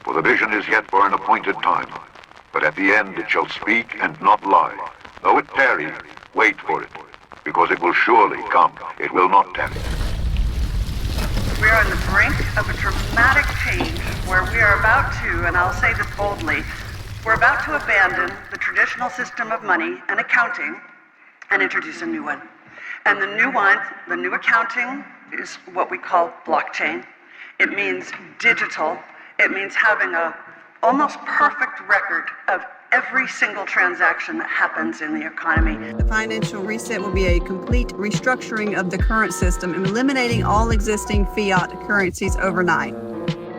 For the vision is yet for an appointed time, but at the end it shall speak and not lie. Though it tarry, wait for it, because it will surely come. It will not tarry. We are on the brink of a dramatic change where we are about to, and I'll say this boldly, we're about to abandon the traditional system of money and accounting and introduce a new one. And the new one, the new accounting, is what we call blockchain. It means digital. It means having a almost perfect record of every single transaction that happens in the economy. The financial reset will be a complete restructuring of the current system and eliminating all existing fiat currencies overnight.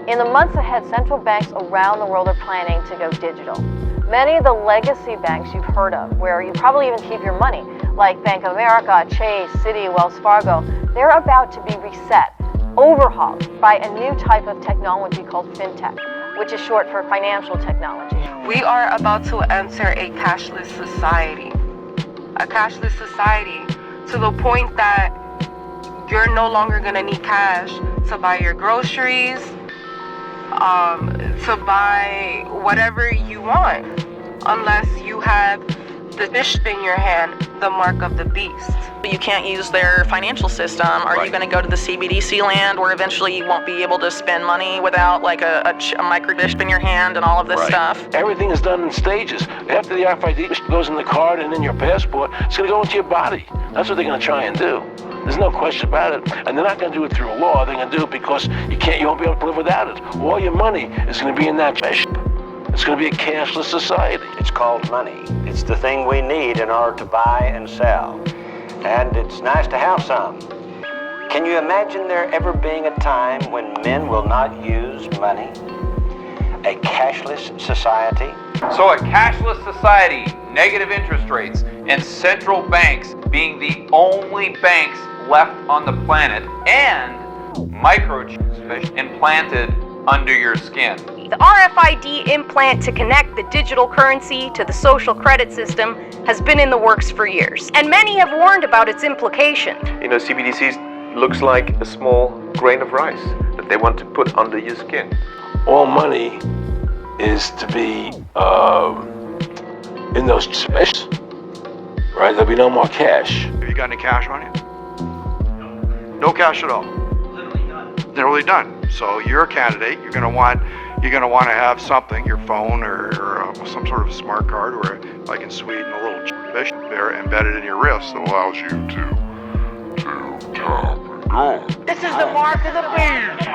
In the months ahead, central banks around the world are planning to go digital. Many of the legacy banks you've heard of, where you probably even keep your money, like Bank of America, Chase, Citi, Wells Fargo, they're about to be reset, overhauled by a new type of technology called fintech, which is short for financial technology. We are about to enter a cashless society. A cashless society to the point that you're no longer gonna need cash to buy your groceries, to buy whatever you want, unless you have the fish in your hand, the mark of the beast. You can't use their financial system. Are you going to go to the CBDC land where eventually you won't be able to spend money without like a microchip in your hand and all of this stuff? Everything is done in stages. After the RFID goes in the card and in your passport, it's going to go into your body. That's what they're going to try and do. There's no question about it. And they're not going to do it through law. They're going to do it because you won't be able to live without it. All your money is going to be in that fish. It's going to be a cashless society. It's called money. It's the thing we need in order to buy and sell. And it's nice to have some. Can you imagine there ever being a time when men will not use money? A cashless society? So a cashless society, negative interest rates, and central banks being the only banks left on the planet, and microchips implanted under your skin. The RFID implant to connect the digital currency to the social credit system has been in the works for years, and many have warned about its implications. You know, CBDCs looks like a small grain of rice that they want to put under your skin. All money is to be in those chips, right? There'll be no more cash. Have you got any cash on you? No cash at all. Literally done. So you're a candidate. You're going to want to have something, your phone or some sort of smart card, or like in Sweden, a little fish there embedded in your wrist that allows you to tap and go. This is the mark of the beast.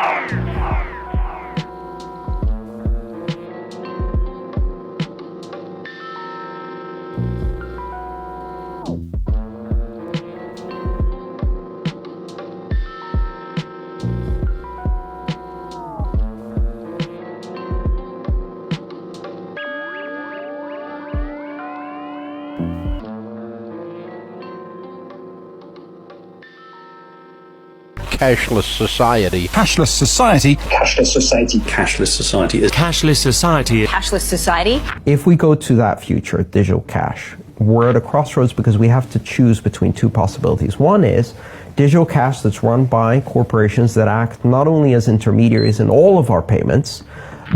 Cashless society. Cashless society. Cashless society. Cashless society. Cashless society. Cashless society. If we go to that future, digital cash, we're at a crossroads because we have to choose between two possibilities. One is digital cash that's run by corporations that act not only as intermediaries in all of our payments,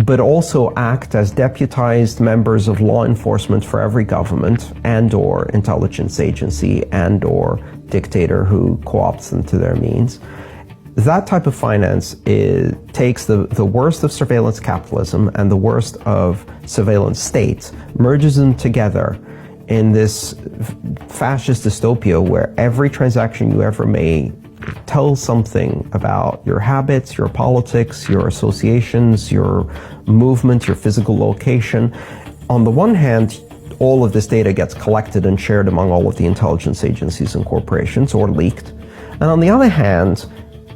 but also act as deputized members of law enforcement for every government and/or intelligence agency and/or dictator who co-opts them to their means. That type of finance takes the worst of surveillance capitalism and the worst of surveillance states, merges them together in this fascist dystopia where every transaction you ever made tells something about your habits, your politics, your associations, your movement, your physical location. On the one hand, all of this data gets collected and shared among all of the intelligence agencies and corporations, or leaked. And on the other hand,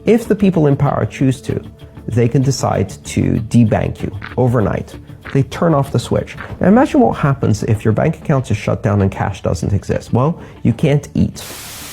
if the people in power choose to, they can decide to debank you overnight. They turn off the switch. Now imagine what happens if your bank account is shut down and cash doesn't exist. Well, you can't eat.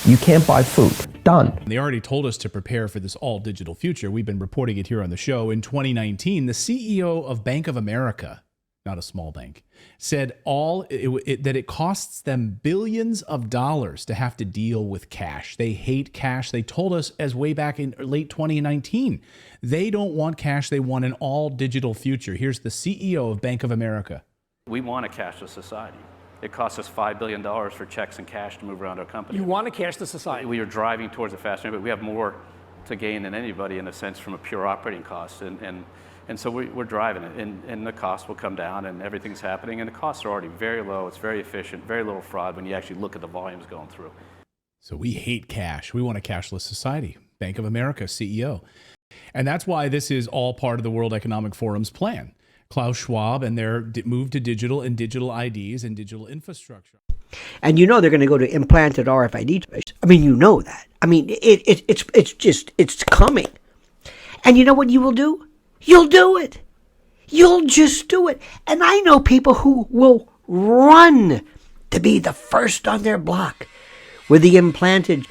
You can't buy food. Done. They already told us to prepare for this all-digital future. We've been reporting it here on the show. In 2019, the CEO of Bank of America not a small bank, said that it costs them billions of dollars to have to deal with cash. They hate cash. They told us as way back in late 2019, they don't want cash. They want an all digital future. Here's the CEO of Bank of America. We want a cashless society. It costs us $5 billion for checks and cash to move around our company. You want a cashless society? We are driving towards a faster, but we have more to gain than anybody in a sense from a pure operating cost. And so we're driving it, and the cost will come down, and everything's happening, and the costs are already very low. It's very efficient, very little fraud when you actually look at the volumes going through. So we hate cash. We want a cashless society. Bank of America CEO. And that's why this is all part of the World Economic Forum's plan. Klaus Schwab and their move to digital and digital IDs and digital infrastructure. And you know they're going to go to implanted RFID. I mean, you know that. I mean, it's coming. And you know what you will do? You'll do it. You'll just do it. And I know people who will run to be the first on their block with the implanted